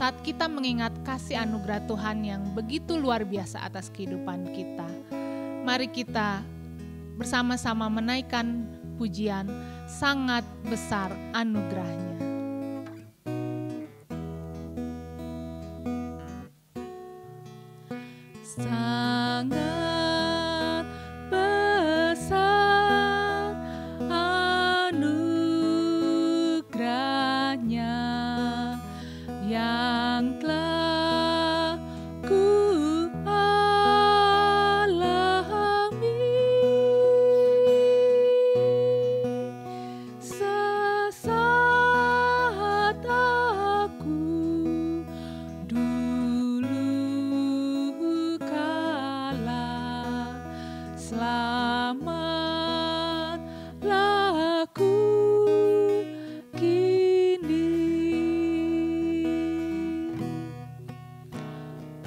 saat kita mengingat kasih anugerah Tuhan yang begitu luar biasa atas kehidupan kita. Mari kita bersama-sama menaikkan pujian, sangat besar anugerahnya. Sangat besar anugerahnya yang telah ku alami. Sesaat aku dulu kalah, selamatlah aku kini.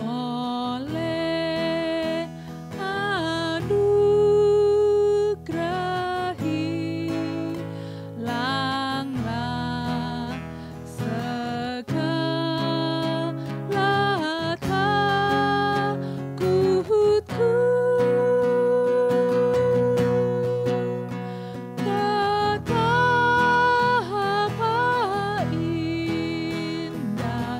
Oleh anugerah hilanglah segala takutku. Betapa indah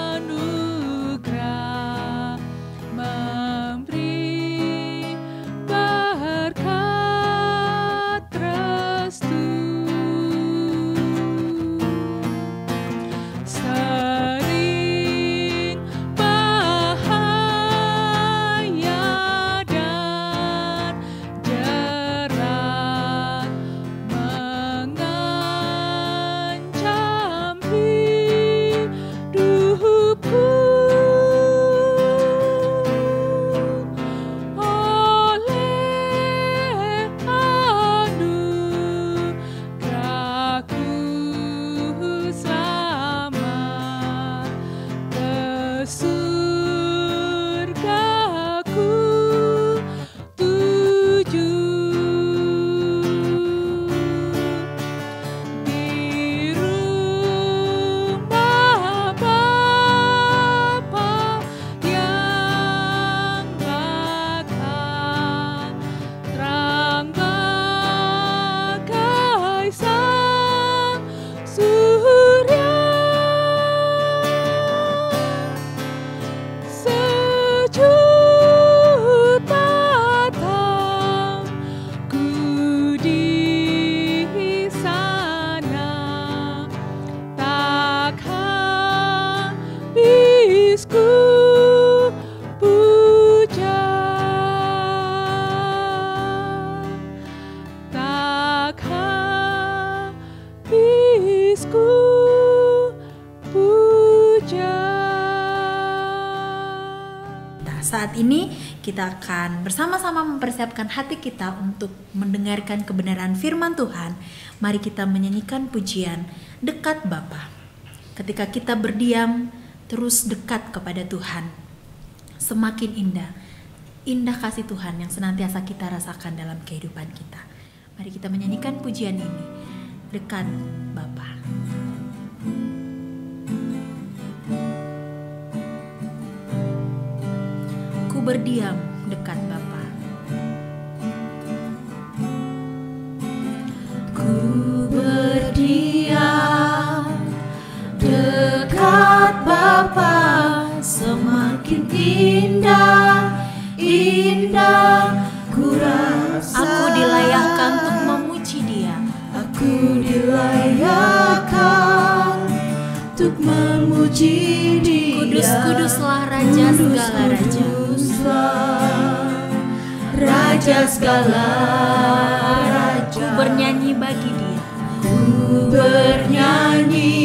anugerah memberi berkat restu. Sering bahaya dan jerat mengancam hidupku. Oleh anugerahku selamat ke surgaku tuju. Di rumah Bapa yang bakal terang bagai sang surya. Sejuta tahunku di sana, tak habis ku puja, tak habis ku puja. Nah, saat ini kita akan bersama-sama mempersiapkan hati kita untuk mendengarkan kebenaran firman Tuhan. Mari kita menyanyikan pujian Dekat Bapa. Ketika kita berdiam terus dekat kepada Tuhan, semakin indah kasih Tuhan yang senantiasa kita rasakan dalam kehidupan kita. Mari kita menyanyikan pujian ini, Dekat Bapa. Ku berdiam dekat Bapa. Ku berdiam dekat Bapa, semakin indah ku rasa. Aku dilayakkan untuk memuji Dia. Aku dilayakkan untuk memuji Dia. Kudus-kuduslah Raja segala raja. Raja segala raja. Ku bernyanyi bagi Dia. Ku bernyanyi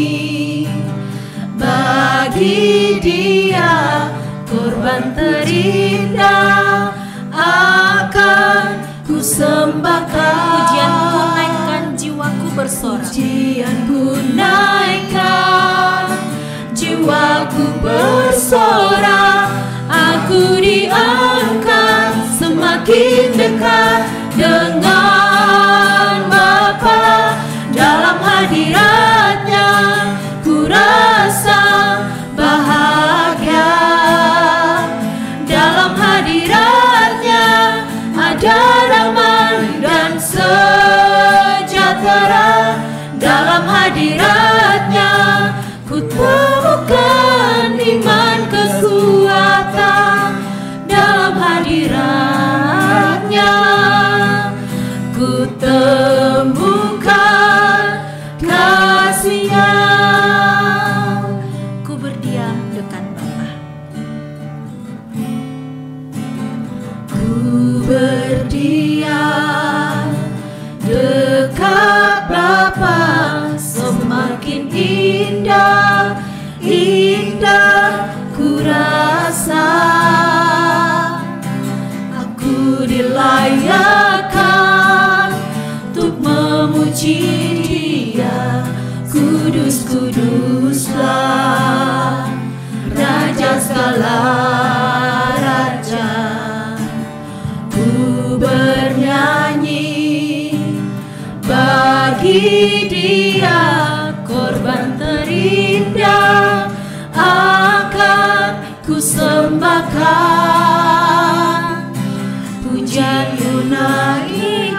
bagi Dia, korban terindah akan ku sembahkan. Pujianku naikkan, jiwaku bersorak. Pujianku naikkan, jiwaku bersorak. Aku diangkat semakin dekat dengan Bapa, dalam hadiratnya ku rasa berdiam dekat Bapa, semakin indah, indah ku rasa. Aku dilayakkan untuk memuji Dia, kudus, kuduslah Raja segala raja. Ku bernyanyi bagi Dia, korban terindah akan ku sembahkan. Pujian ku naikkan,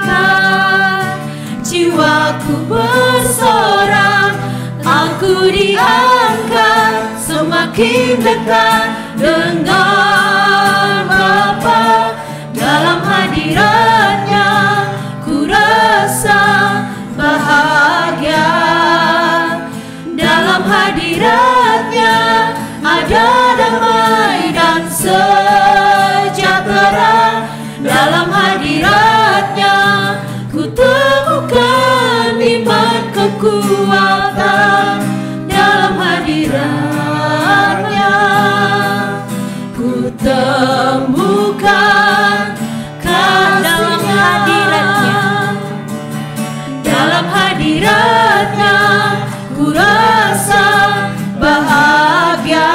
jiwaku bersorak, aku diangkat semakin dekat dengan Bapa. Dalam hadiratnya ku rasa bahagia. Dalam hadiratnya ada damai dan sejahtera. Dalam hadiratnya ku temukan iman kekuatan. Dalam hadiratnya ku temukan kasih-Nya. Dalam hadiratnya ku rasa bahagia.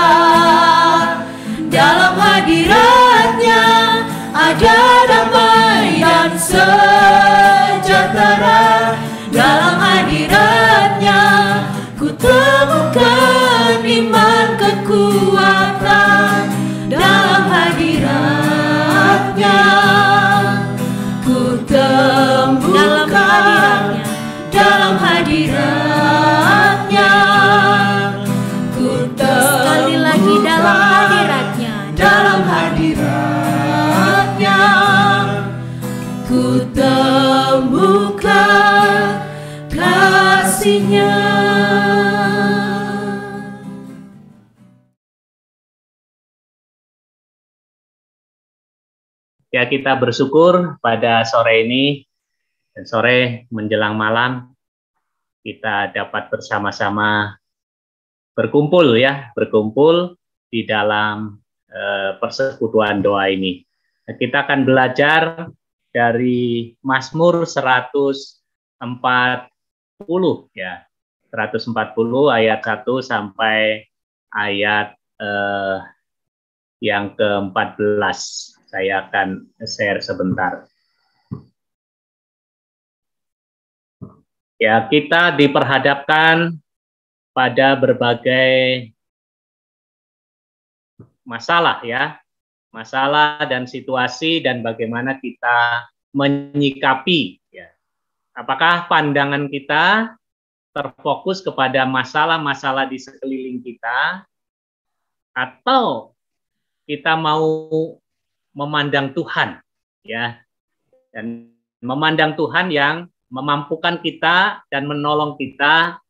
Dalam hadiratnya ada damai dan sejahtera. Dalam hadiratnya ku temukan iman kekuatan. Dalam hadiratnya ku temukan. Dalam hadiratnya ku temukan. Sekali lagi dalam hadiratnya. Dalam hadiratnya ku temukan kasih-Nya. Ya, kita bersyukur pada sore ini dan sore menjelang malam kita dapat bersama-sama berkumpul di dalam persekutuan doa ini. Kita akan belajar dari Mazmur 140 ya. 140 ayat 1 sampai ayat yang ke-14. Saya akan share sebentar. Ya, kita diperhadapkan pada berbagai masalah ya. Masalah dan situasi dan bagaimana kita menyikapi ya. Apakah pandangan kita terfokus kepada masalah-masalah di sekeliling kita atau kita mau memandang Tuhan ya, dan memandang Tuhan yang memampukan kita dan menolong kita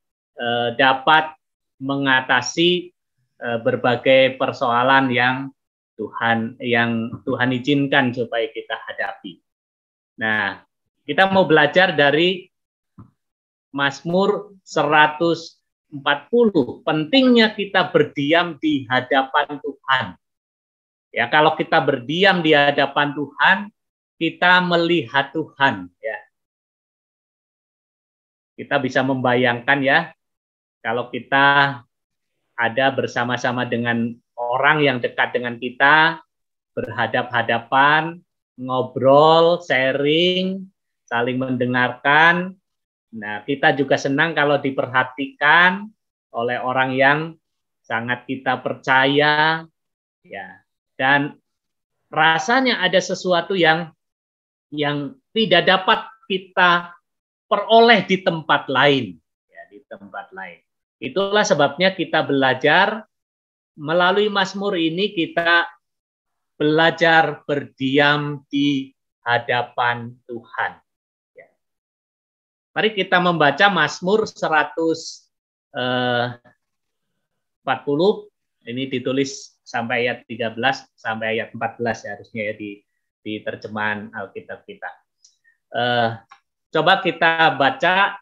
dapat mengatasi berbagai persoalan yang Tuhan izinkan supaya kita hadapi. Nah, kita mau belajar dari Mazmur 140, pentingnya kita berdiam di hadapan Tuhan. Ya, kalau kita berdiam di hadapan Tuhan, kita melihat Tuhan ya. Kita bisa membayangkan ya, kalau kita ada bersama-sama dengan orang yang dekat dengan kita, berhadap-hadapan, ngobrol, sharing, saling mendengarkan. Nah, kita juga senang kalau diperhatikan oleh orang yang sangat kita percaya ya. Dan rasanya ada sesuatu yang tidak dapat kita peroleh di tempat lain, ya, di tempat lain. Itulah sebabnya kita belajar melalui Mazmur ini, kita belajar berdiam di hadapan Tuhan. Ya. Mari kita membaca Mazmur 140. Ini ditulis sampai ayat 13 sampai ayat 14 ya, harusnya ya di di terjemahan Alkitab kita. Coba kita baca,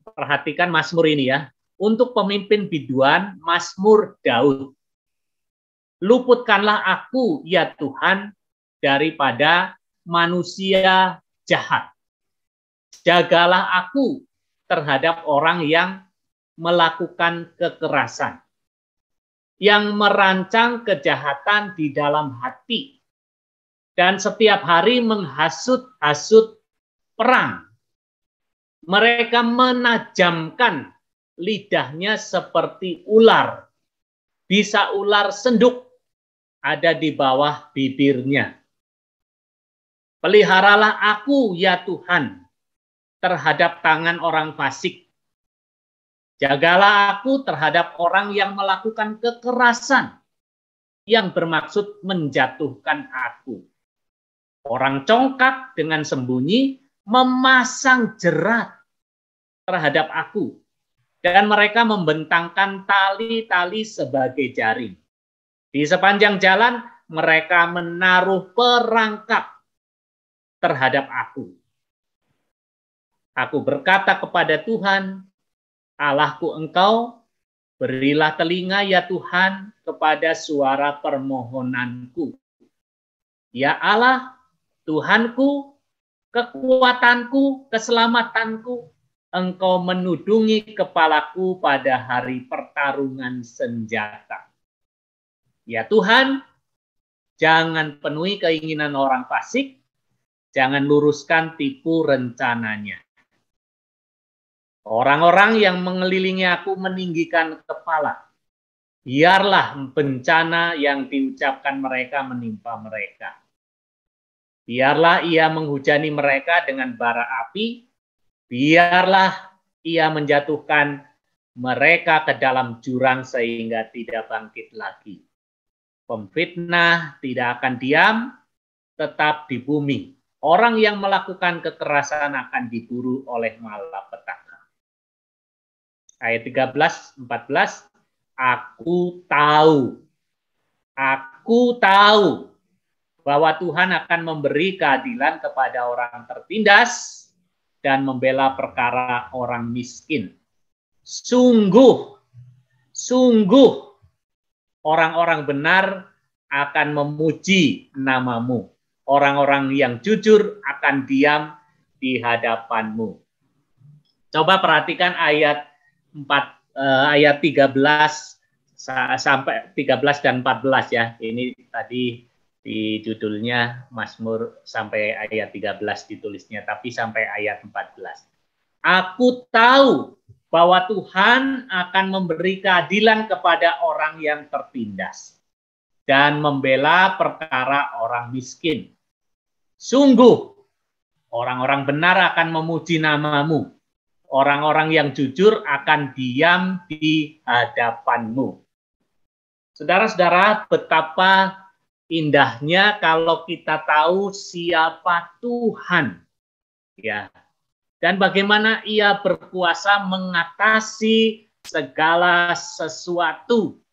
perhatikan Mazmur ini ya. Untuk pemimpin biduan, Mazmur Daud. Luputkanlah aku, ya Tuhan, daripada manusia jahat. Jagalah aku terhadap orang yang melakukan kekerasan, yang merancang kejahatan di dalam hati, dan setiap hari menghasut-hasut perang. Mereka menajamkan lidahnya seperti ular, bisa ular senduk ada di bawah bibirnya. Peliharalah aku, ya Tuhan, terhadap tangan orang fasik. Jagalah aku terhadap orang yang melakukan kekerasan, yang bermaksud menjatuhkan aku. Orang congkak dengan sembunyi memasang jerat terhadap aku, dan mereka membentangkan tali-tali sebagai jaring. Di sepanjang jalan mereka menaruh perangkap terhadap aku. Aku berkata kepada Tuhan, Allahku Engkau, berilah telinga ya Tuhan kepada suara permohonanku. Ya Allah, Tuhanku, kekuatanku, keselamatanku, Engkau menudungi kepalaku pada hari pertarungan senjata. Ya Tuhan, jangan penuhi keinginan orang fasik, jangan luruskan tipu rencananya. Orang-orang yang mengelilingi aku meninggikan kepala. Biarlah bencana yang diucapkan mereka menimpa mereka. Biarlah ia menghujani mereka dengan bara api. Biarlah ia menjatuhkan mereka ke dalam jurang sehingga tidak bangkit lagi. Pemfitnah tidak akan diam, tetap di bumi. Orang yang melakukan kekerasan akan diburu oleh malapetaka. Ayat 13, 14, aku tahu bahwa Tuhan akan memberi keadilan kepada orang tertindas dan membela perkara orang miskin. Sungguh orang-orang benar akan memuji namamu. Orang-orang yang jujur akan diam di hadapanmu. Coba perhatikan ayat 13 sampai 13 dan 14 ya. Ini tadi di judulnya Mazmur sampai ayat 13 ditulisnya, tapi sampai ayat 14. Aku tahu bahwa Tuhan akan memberi keadilan kepada orang yang tertindas dan membela perkara orang miskin. Sungguh orang-orang benar akan memuji namamu. Orang-orang yang jujur akan diam di hadapanmu. Saudara-saudara, betapa indahnya kalau kita tahu siapa Tuhan. Ya. Dan bagaimana Ia berkuasa mengatasi segala sesuatu.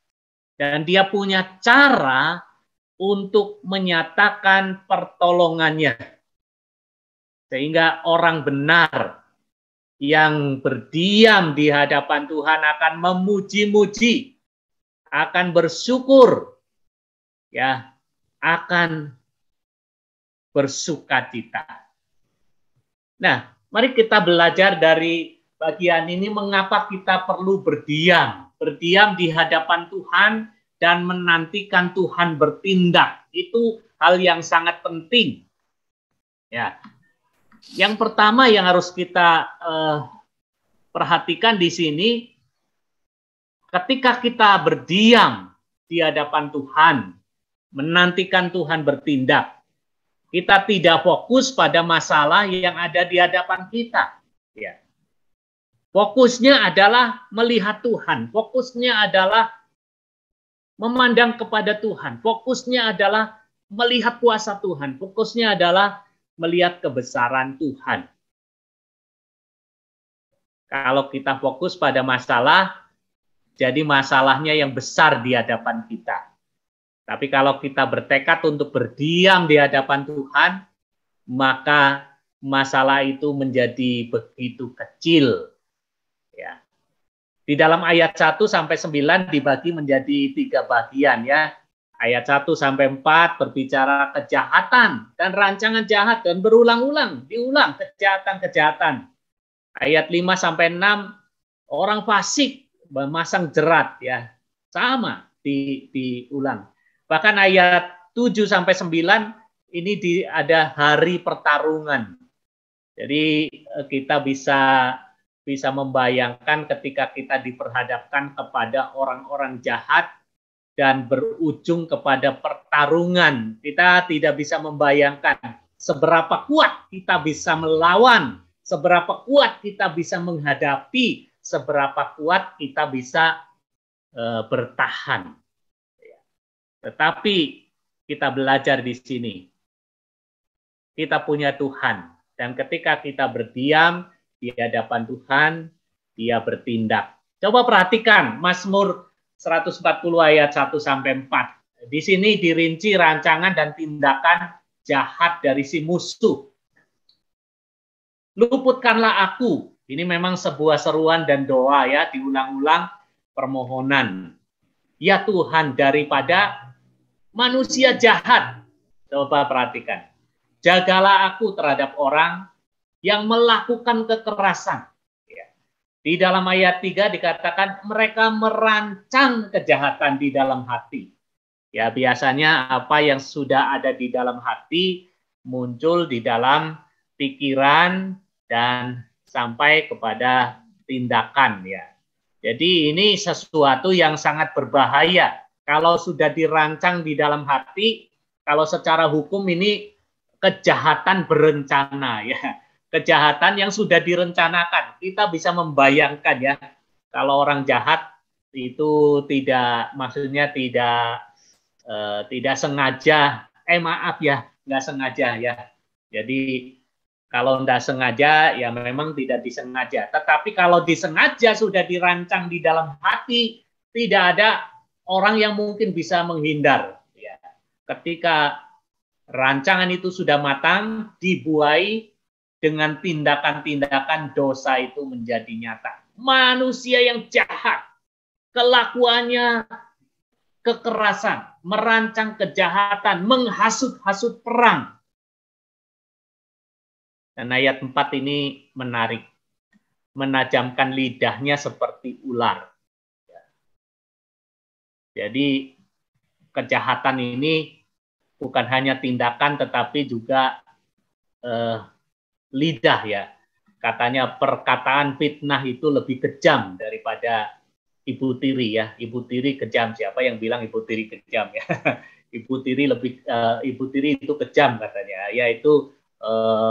Dan Dia punya cara untuk menyatakan pertolongannya. Sehingga orang benar yang berdiam di hadapan Tuhan akan memuji-muji, akan bersyukur, ya, akan bersukacita. Nah, mari kita belajar dari bagian ini mengapa kita perlu berdiam di hadapan Tuhan dan menantikan Tuhan bertindak. Itu hal yang sangat penting. Ya. Yang pertama yang harus kita perhatikan di sini, ketika kita berdiam di hadapan Tuhan, menantikan Tuhan bertindak, kita tidak fokus pada masalah yang ada di hadapan kita. Ya. Fokusnya adalah melihat Tuhan, fokusnya adalah memandang kepada Tuhan, fokusnya adalah melihat kuasa Tuhan, fokusnya adalah melihat kebesaran Tuhan. Kalau kita fokus pada masalah, jadi masalahnya yang besar di hadapan kita. Tapi kalau kita bertekad untuk berdiam di hadapan Tuhan, maka masalah itu menjadi begitu kecil. Ya. Di dalam ayat 1 sampai 9 dibagi menjadi 3 bagian ya. Ayat 1 sampai 4 berbicara kejahatan dan rancangan jahat dan berulang-ulang, diulang kejahatan-kejahatan. Ayat 5 sampai 6 orang fasik memasang jerat ya. Sama diulang. Bahkan ayat 7 sampai 9 ini ada hari pertarungan. Jadi kita bisa membayangkan ketika kita diperhadapkan kepada orang-orang jahat dan berujung kepada pertarungan. Kita tidak bisa membayangkan seberapa kuat kita bisa melawan, seberapa kuat kita bisa menghadapi, seberapa kuat kita bisa bertahan. Tetapi kita belajar di sini. Kita punya Tuhan. Dan ketika kita berdiam di hadapan Tuhan, Dia bertindak. Coba perhatikan Mazmur 140 ayat 1 sampai 4. Di sini dirinci rancangan dan tindakan jahat dari si musuh. Luputkanlah aku. Ini memang sebuah seruan dan doa ya, diulang-ulang permohonan. Ya Tuhan, daripada manusia jahat. Coba perhatikan. Jagalah aku terhadap orang yang melakukan kekerasan. Di dalam ayat 3 dikatakan mereka merancang kejahatan di dalam hati. Ya, biasanya apa yang sudah ada di dalam hati muncul di dalam pikiran dan sampai kepada tindakan ya. Jadi ini sesuatu yang sangat berbahaya. Kalau sudah dirancang di dalam hati, kalau secara hukum ini kejahatan berencana ya. Kejahatan yang sudah direncanakan. Kita bisa membayangkan ya, kalau orang jahat itu maksudnya tidak sengaja, maaf ya, nggak sengaja ya. Jadi kalau nggak sengaja ya memang tidak disengaja. Tetapi kalau disengaja sudah dirancang di dalam hati, tidak ada orang yang mungkin bisa menghindar. Ya. Ketika rancangan itu sudah matang, dibuai dengan tindakan-tindakan dosa itu menjadi nyata. Manusia yang jahat, kelakuannya kekerasan, merancang kejahatan, menghasut-hasut perang. Dan ayat 4 ini menarik. Menajamkan lidahnya seperti ular. Jadi kejahatan ini bukan hanya tindakan tetapi juga lidah ya. Katanya perkataan fitnah itu lebih kejam daripada ibu tiri ya. Ibu tiri kejam, siapa yang bilang ibu tiri kejam ya? Ibu tiri itu kejam katanya. Yaitu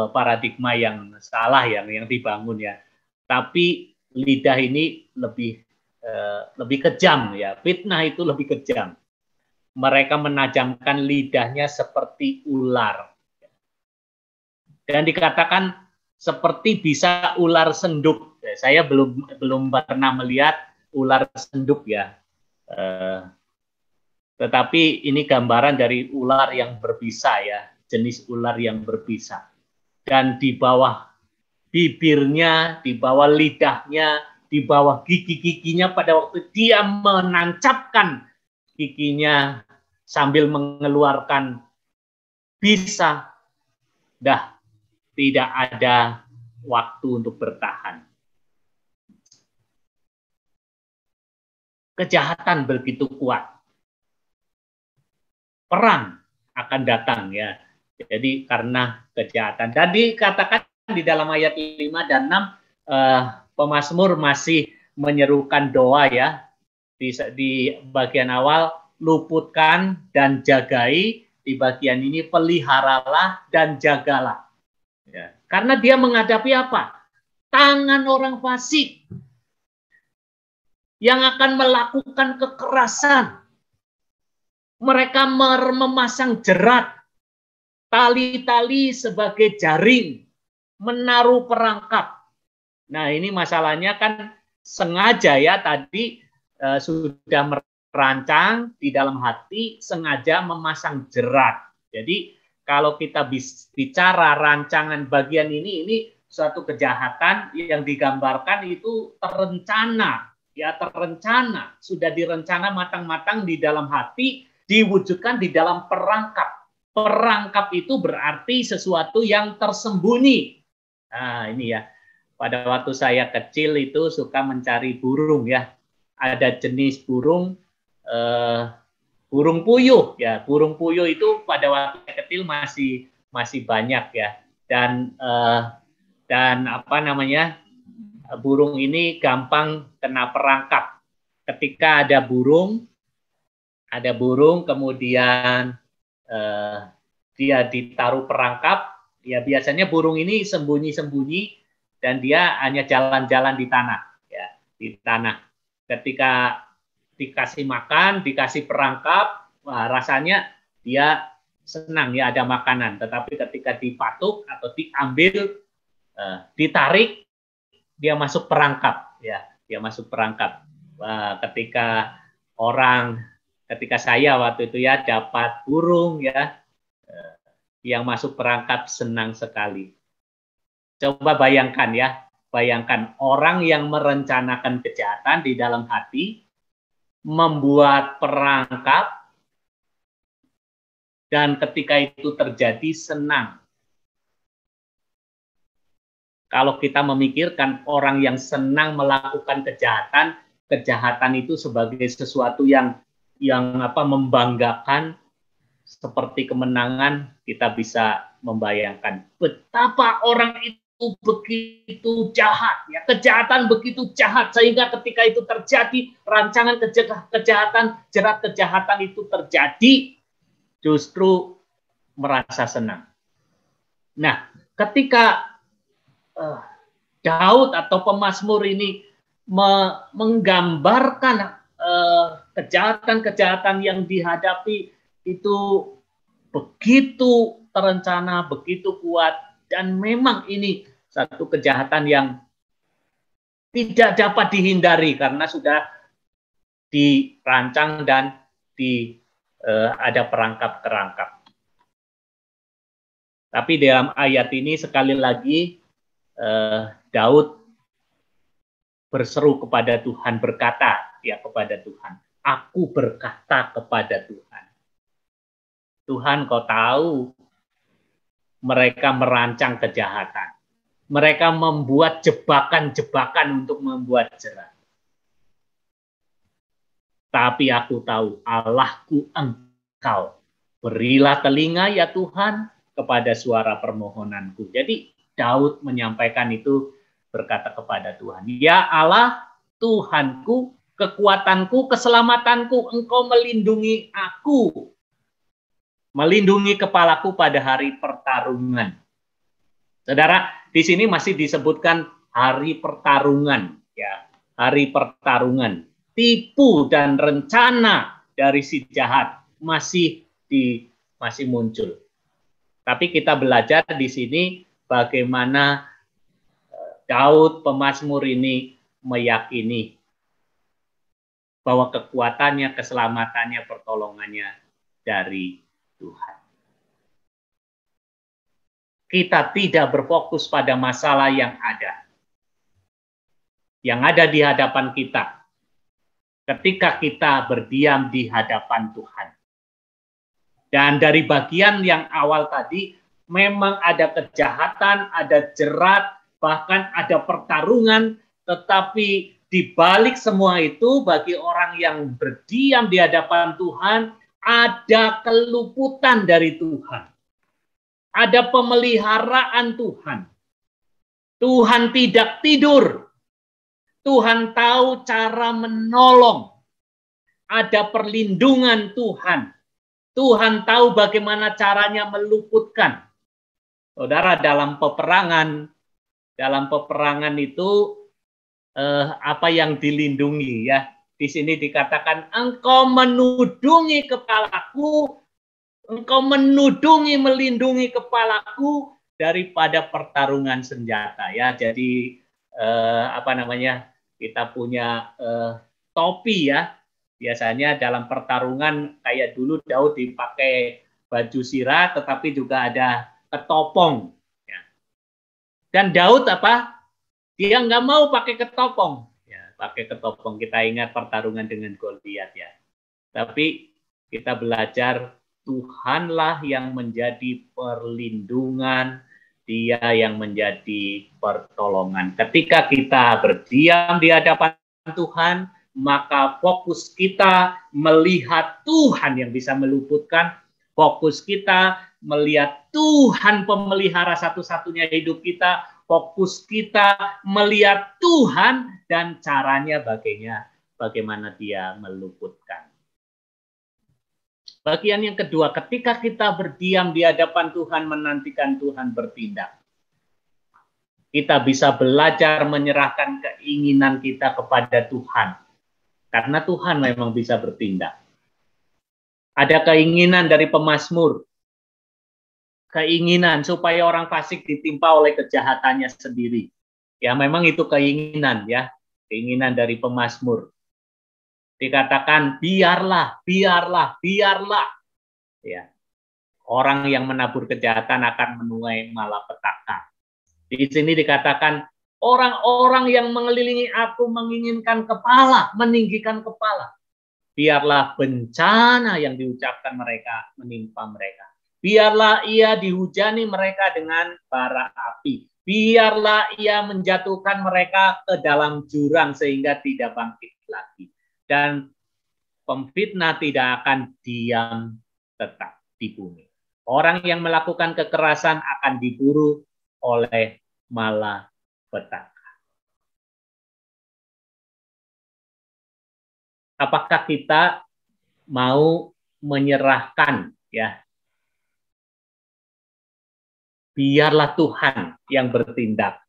paradigma yang salah yang dibangun ya. Tapi lidah ini lebih kejam ya. Fitnah itu lebih kejam. Mereka menajamkan lidahnya seperti ular. Dan dikatakan seperti bisa ular senduk. Saya belum pernah melihat ular senduk ya. Tetapi ini gambaran dari ular yang berbisa ya, jenis ular yang berbisa. Dan di bawah bibirnya, di bawah lidahnya, di bawah gigi-giginya pada waktu dia menancapkan giginya sambil mengeluarkan bisa, dah tidak ada waktu untuk bertahan. Kejahatan begitu kuat. Perang akan datang ya. Jadi karena kejahatan. Dan dikatakan di dalam ayat 5 dan 6 pemazmur masih menyerukan doa ya. Di bagian awal luputkan dan jagai, di bagian ini peliharalah dan jagalah. Ya. Karena dia menghadapi apa? Tangan orang fasik yang akan melakukan kekerasan. Mereka memasang jerat, tali-tali sebagai jaring, menaruh perangkap. Nah ini masalahnya kan sengaja ya tadi sudah rancang di dalam hati sengaja memasang jerat. Jadi kalau kita bicara rancangan bagian ini suatu kejahatan yang digambarkan itu terencana, ya terencana, sudah direncana matang-matang di dalam hati, diwujudkan di dalam perangkap. Perangkap itu berarti sesuatu yang tersembunyi. Nah, ini ya. Pada waktu saya kecil itu suka mencari burung ya. Ada jenis burung burung puyuh ya. Burung puyuh itu pada waktu kecil masih banyak ya. Dan apa namanya? Burung ini gampang kena perangkap. Ketika ada burung kemudian dia ditaruh perangkap, ya biasanya burung ini sembunyi-sembunyi dan dia hanya jalan-jalan di tanah, ya di tanah. Ketika dikasih makan, dikasih perangkap, wah, rasanya dia senang ya ada makanan. Tetapi ketika dipatuk atau diambil, ditarik, dia masuk perangkap, ya dia masuk perangkap. Wah, ketika saya waktu itu ya dapat burung ya yang masuk perangkap, senang sekali. Coba bayangkan ya, bayangkan orang yang merencanakan kejahatan di dalam hati, membuat perangkap, dan ketika itu terjadi senang. Kalau kita memikirkan orang yang senang melakukan kejahatan itu sebagai sesuatu yang membanggakan, seperti kemenangan, kita bisa membayangkan betapa orang itu begitu jahat, ya kejahatan begitu jahat sehingga ketika itu terjadi rancangan kejahatan, jerat kejahatan itu terjadi, justru merasa senang. Nah, ketika Daud atau pemazmur ini menggambarkan kejahatan-kejahatan yang dihadapi itu begitu terencana, begitu kuat, dan memang ini satu kejahatan yang tidak dapat dihindari karena sudah dirancang dan ada perangkap-kerangkap. Tapi dalam ayat ini sekali lagi Daud berseru kepada Tuhan, berkata ya kepada Tuhan, aku berkata kepada Tuhan, Tuhan, kau tahu mereka merancang kejahatan. Mereka membuat jebakan-jebakan untuk membuat jerat. Tapi aku tahu Allahku Engkau. Berilah telinga ya Tuhan kepada suara permohonanku. Jadi Daud menyampaikan itu, berkata kepada Tuhan, ya Allah, Tuhanku, kekuatanku, keselamatanku, Engkau melindungi aku. Melindungi kepalaku pada hari pertarungan. Saudara, di sini masih disebutkan hari pertarungan, ya, hari pertarungan. Tipu dan rencana dari si jahat masih muncul. Tapi kita belajar di sini bagaimana Daud pemazmur ini meyakini bahwa kekuatannya, keselamatannya, pertolongannya dari Tuhan. Kita tidak berfokus pada masalah yang ada di hadapan kita. Ketika kita berdiam di hadapan Tuhan. Dan dari bagian yang awal tadi, memang ada kejahatan, ada jerat, bahkan ada pertarungan, tetapi di balik semua itu, bagi orang yang berdiam di hadapan Tuhan, ada keluputan dari Tuhan. Ada pemeliharaan Tuhan. Tuhan tidak tidur. Tuhan tahu cara menolong. Ada perlindungan Tuhan. Tuhan tahu bagaimana caranya meluputkan. Saudara, dalam peperangan itu apa yang dilindungi ya. Di sini dikatakan, engkau menudungi kepalaku, engkau melindungi kepalaku daripada pertarungan senjata ya. Jadi kita punya topi ya, Biasanya dalam pertarungan kayak dulu Daud dipakai baju sirah, tetapi juga ada ketopong. Ya. Dan Daud apa? Dia nggak mau pakai ketopong. Ya, pakai ketopong. Kita ingat pertarungan dengan Goliat ya. Tapi kita belajar Tuhanlah yang menjadi perlindungan, Dia yang menjadi pertolongan. Ketika kita berdiam di hadapan Tuhan, maka fokus kita melihat Tuhan yang bisa meluputkan, fokus kita melihat Tuhan pemelihara satu-satunya hidup kita, fokus kita melihat Tuhan dan caranya bagaimana Dia meluputkan. Bagian yang kedua, ketika kita berdiam di hadapan Tuhan, menantikan Tuhan bertindak, kita bisa belajar menyerahkan keinginan kita kepada Tuhan. Karena Tuhan memang bisa bertindak. Ada keinginan dari pemazmur. Keinginan supaya orang fasik ditimpa oleh kejahatannya sendiri. Ya, memang itu keinginan ya. Keinginan dari pemazmur. Dikatakan biarlah, biarlah, biarlah. Ya. Orang yang menabur kejahatan akan menuai malapetaka. Di sini dikatakan orang-orang yang mengelilingi aku menginginkan kepala, meninggikan kepala. Biarlah bencana yang diucapkan mereka menimpa mereka. Biarlah ia dihujani mereka dengan bara api. Biarlah ia menjatuhkan mereka ke dalam jurang sehingga tidak bangkit lagi. Dan pemfitnah tidak akan diam tetap di bumi. Orang yang melakukan kekerasan akan diburu oleh malapetaka. Apakah kita mau menyerahkan ya? Biarlah Tuhan yang bertindak.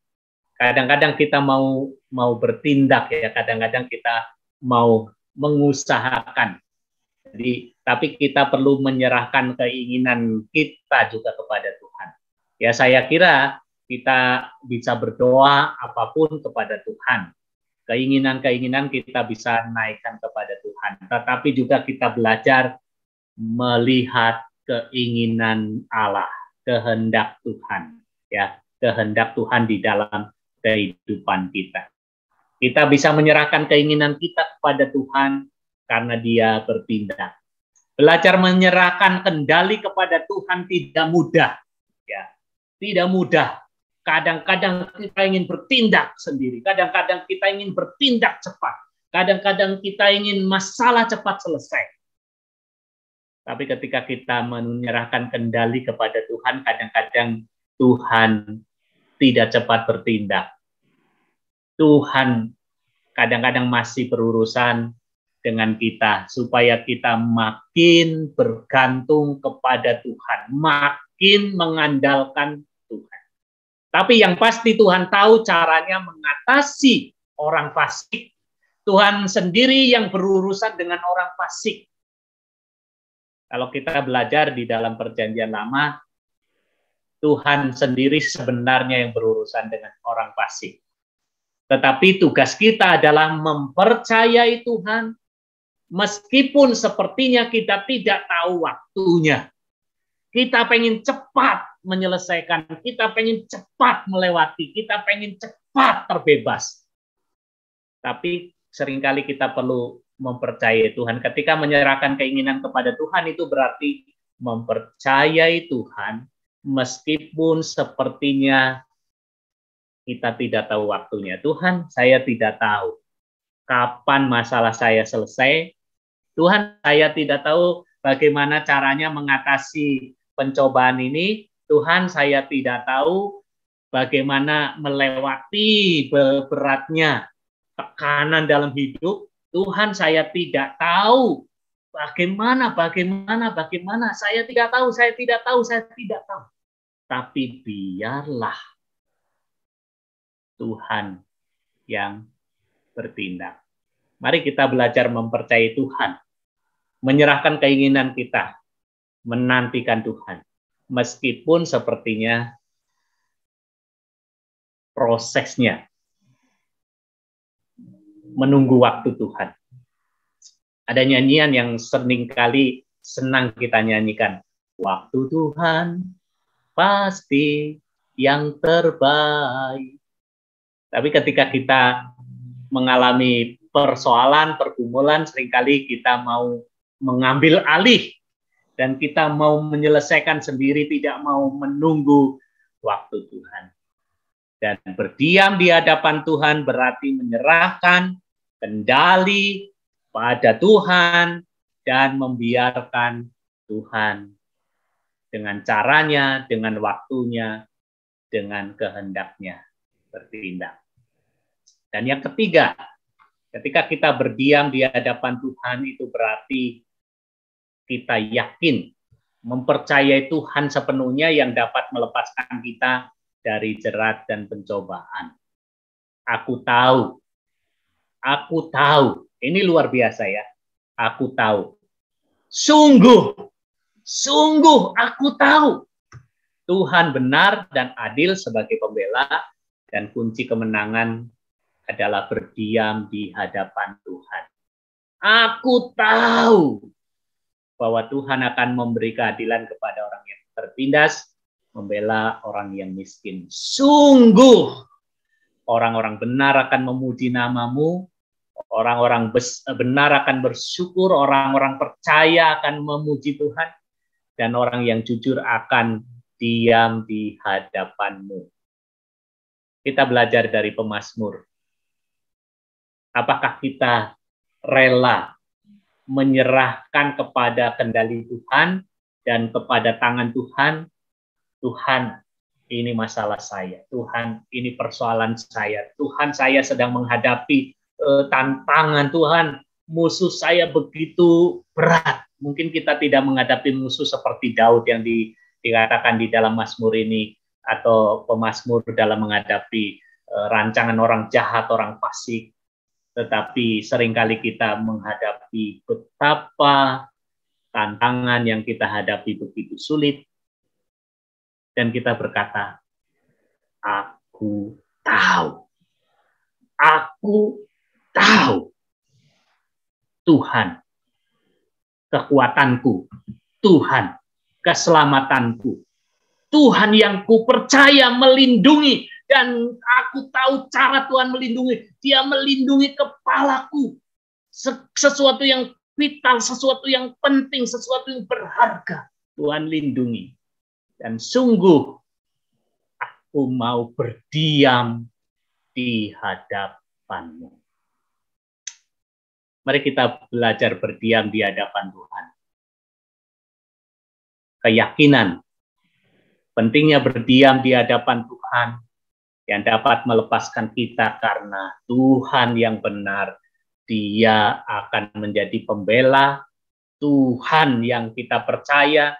Kadang-kadang kita mau bertindak ya, kadang-kadang kita mau mengusahakan. Jadi, tapi kita perlu menyerahkan keinginan kita juga kepada Tuhan. Ya, saya kira kita bisa berdoa apapun kepada Tuhan. Keinginan-keinginan kita bisa naikkan kepada Tuhan. Tetapi juga kita belajar melihat keinginan Allah, kehendak Tuhan. Ya, kehendak Tuhan di dalam kehidupan kita. Kita bisa menyerahkan keinginan kita kepada Tuhan karena Dia bertindak. Belajar menyerahkan kendali kepada Tuhan tidak mudah. Ya, tidak mudah. Kadang-kadang kita ingin bertindak sendiri. Kadang-kadang kita ingin bertindak cepat. Kadang-kadang kita ingin masalah cepat selesai. Tapi ketika kita menyerahkan kendali kepada Tuhan, kadang-kadang Tuhan tidak cepat bertindak. Tuhan kadang-kadang masih berurusan dengan kita supaya kita makin bergantung kepada Tuhan, makin mengandalkan Tuhan. Tapi yang pasti Tuhan tahu caranya mengatasi orang fasik. Tuhan sendiri yang berurusan dengan orang fasik. Kalau kita belajar di dalam Perjanjian Lama, Tuhan sendiri sebenarnya yang berurusan dengan orang fasik. Tetapi tugas kita adalah mempercayai Tuhan, meskipun sepertinya kita tidak tahu waktunya. Kita pengen cepat menyelesaikan, kita pengen cepat melewati, kita pengen cepat terbebas. Tapi seringkali kita perlu mempercayai Tuhan. Ketika menyerahkan keinginan kepada Tuhan, itu berarti mempercayai Tuhan, meskipun sepertinya kita tidak tahu waktunya. Tuhan, saya tidak tahu kapan masalah saya selesai. Tuhan, saya tidak tahu bagaimana caranya mengatasi pencobaan ini. Tuhan, saya tidak tahu bagaimana melewati beratnya tekanan dalam hidup. Tuhan, saya tidak tahu bagaimana. Saya tidak tahu. Tapi biarlah Tuhan yang bertindak. Mari kita belajar mempercayai Tuhan, menyerahkan keinginan kita, menantikan Tuhan. Meskipun sepertinya prosesnya menunggu waktu Tuhan. Ada nyanyian yang sering kali senang kita nyanyikan. Waktu Tuhan pasti yang terbaik. Tapi ketika kita mengalami persoalan, pergumulan, seringkali kita mau mengambil alih dan kita mau menyelesaikan sendiri, tidak mau menunggu waktu Tuhan. Dan berdiam di hadapan Tuhan berarti menyerahkan kendali pada Tuhan dan membiarkan Tuhan dengan caranya, dengan waktunya, dengan kehendaknya bertindak. Dan yang ketiga, ketika kita berdiam di hadapan Tuhan itu berarti kita yakin, mempercayai Tuhan sepenuhnya yang dapat melepaskan kita dari jerat dan pencobaan. Aku tahu, ini luar biasa ya, aku tahu, sungguh aku tahu Tuhan benar dan adil sebagai pembela, dan kunci kemenangan adalah berdiam di hadapan Tuhan. Aku tahu bahwa Tuhan akan memberi keadilan kepada orang yang tertindas, membela orang yang miskin. Sungguh orang-orang benar akan memuji namamu, orang-orang benar akan bersyukur, orang-orang percaya akan memuji Tuhan, dan orang yang jujur akan diam di hadapanmu. Kita belajar dari pemazmur. Apakah kita rela menyerahkan kepada kendali Tuhan dan kepada tangan Tuhan? Tuhan, ini masalah saya. Tuhan, ini persoalan saya. Tuhan, saya sedang menghadapi tantangan. Tuhan, musuh saya begitu berat. Mungkin kita tidak menghadapi musuh seperti Daud yang dikatakan di dalam Mazmur ini, atau pemazmur dalam menghadapi rancangan orang jahat, orang fasik. Tetapi seringkali kita menghadapi betapa tantangan yang kita hadapi begitu sulit. Dan kita berkata, aku tahu Tuhan kekuatanku, Tuhan keselamatanku, Tuhan yang ku percaya melindungi, dan aku tahu cara Tuhan melindungi. Dia melindungi kepalaku. Sesuatu yang vital, sesuatu yang penting, sesuatu yang berharga, Tuhan lindungi. Dan sungguh aku mau berdiam di hadapanmu. Mari kita belajar berdiam di hadapan Tuhan. Keyakinan pentingnya berdiam di hadapan Tuhan yang dapat melepaskan kita, karena Tuhan yang benar, Dia akan menjadi pembela. Tuhan yang kita percaya,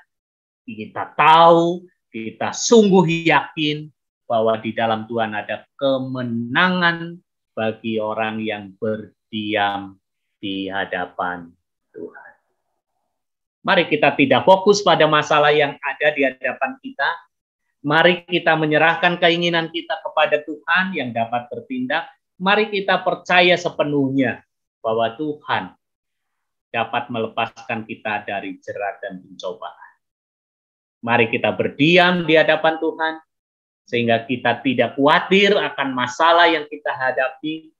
kita tahu, kita sungguh yakin bahwa di dalam Tuhan ada kemenangan bagi orang yang berdiam di hadapan Tuhan. Mari kita tidak fokus pada masalah yang ada di hadapan kita. Mari kita menyerahkan keinginan kita kepada Tuhan yang dapat bertindak. Mari kita percaya sepenuhnya bahwa Tuhan dapat melepaskan kita dari jerat dan pencobaan. Mari kita berdiam di hadapan Tuhan, sehingga kita tidak khawatir akan masalah yang kita hadapi,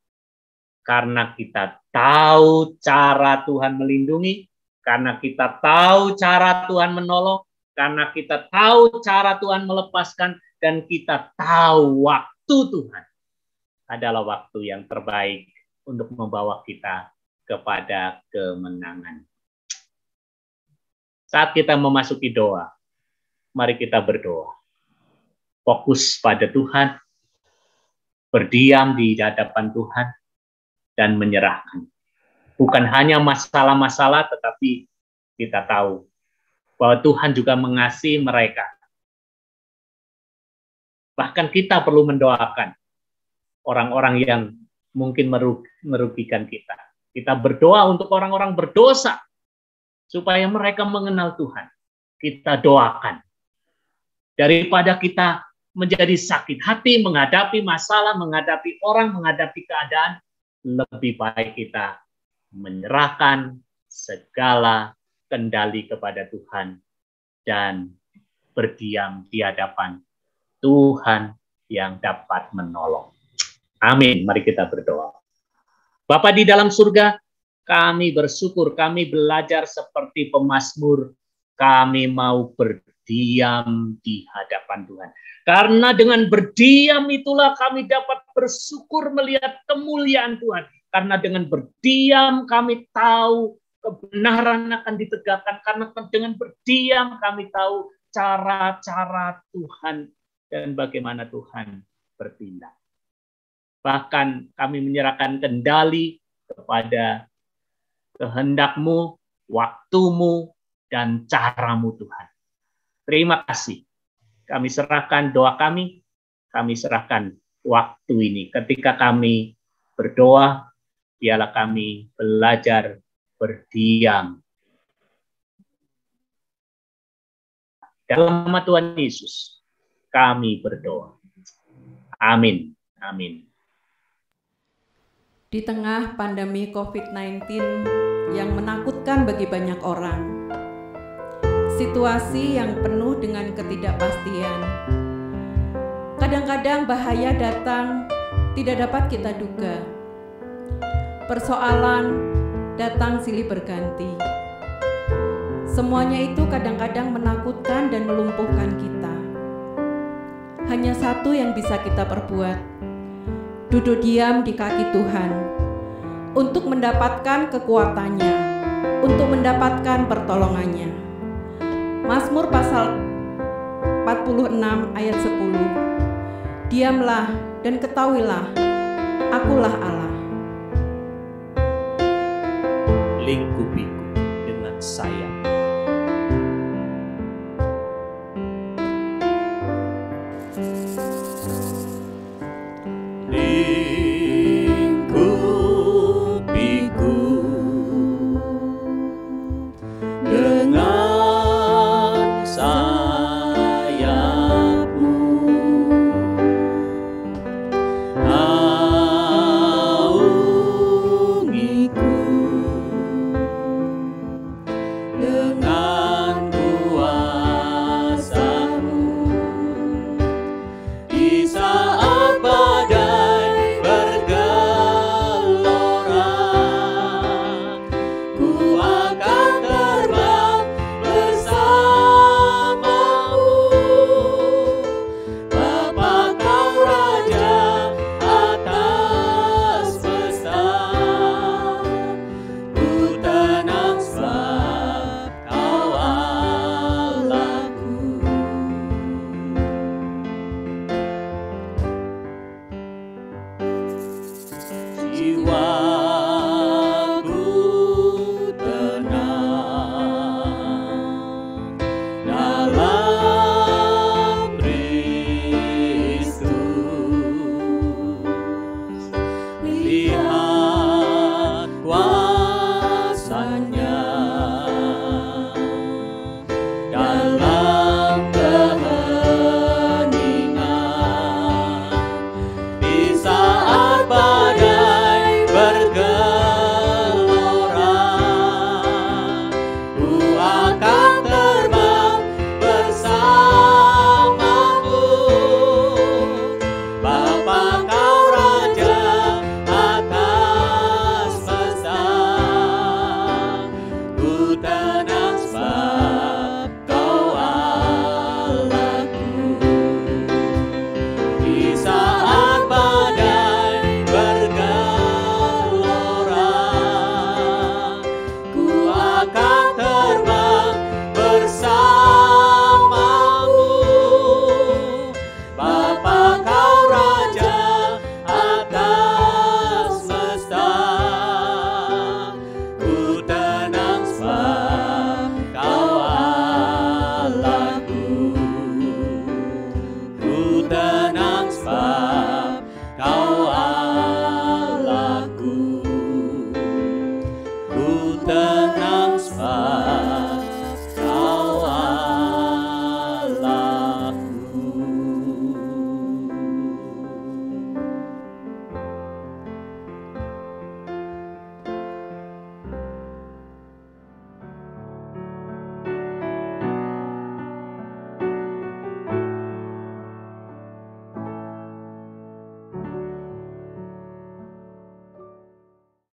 karena kita tahu cara Tuhan melindungi, karena kita tahu cara Tuhan menolong, karena kita tahu cara Tuhan melepaskan, dan kita tahu waktu Tuhan adalah waktu yang terbaik untuk membawa kita kepada kemenangan. Saat kita memasuki doa, mari kita berdoa. Fokus pada Tuhan, berdiam di hadapan Tuhan, dan menyerahkan. Bukan hanya masalah-masalah, tetapi kita tahu bahwa Tuhan juga mengasihi mereka. Bahkan kita perlu mendoakan orang-orang yang mungkin merugikan kita. Kita berdoa untuk orang-orang berdosa, supaya mereka mengenal Tuhan. Kita doakan. Daripada kita menjadi sakit hati, menghadapi masalah, menghadapi orang, menghadapi keadaan, lebih baik kita menyerahkan segala kendali kepada Tuhan dan berdiam di hadapan Tuhan yang dapat menolong. Amin. Mari kita berdoa. Bapa di dalam surga, kami bersyukur, kami belajar seperti pemazmur, kami mau berdiam di hadapan Tuhan. Karena dengan berdiam itulah kami dapat bersyukur melihat kemuliaan Tuhan. Karena dengan berdiam kami tahu kebenaran akan ditegakkan. Karena dengan berdiam kami tahu cara-cara Tuhan dan bagaimana Tuhan bertindak. Bahkan kami menyerahkan kendali kepada kehendak-Mu, waktu-Mu, dan cara-Mu Tuhan. Terima kasih. Kami serahkan doa kami serahkan waktu ini. Ketika kami berdoa, biarlah kami belajar berdiam. Dalam nama Tuhan Yesus, kami berdoa. Amin. Amin. Di tengah pandemi COVID-19 yang menakutkan bagi banyak orang, situasi yang penuh dengan ketidakpastian, kadang-kadang bahaya datang tidak dapat kita duga. Persoalan datang silih berganti. Semuanya itu kadang-kadang menakutkan dan melumpuhkan kita. Hanya satu yang bisa kita perbuat, duduk diam di kaki Tuhan untuk mendapatkan kekuatannya, untuk mendapatkan pertolongannya. Mazmur pasal 46 ayat 10. Diamlah dan ketahuilah, akulah Allah. Lingkupiku dengan sayap. Tenang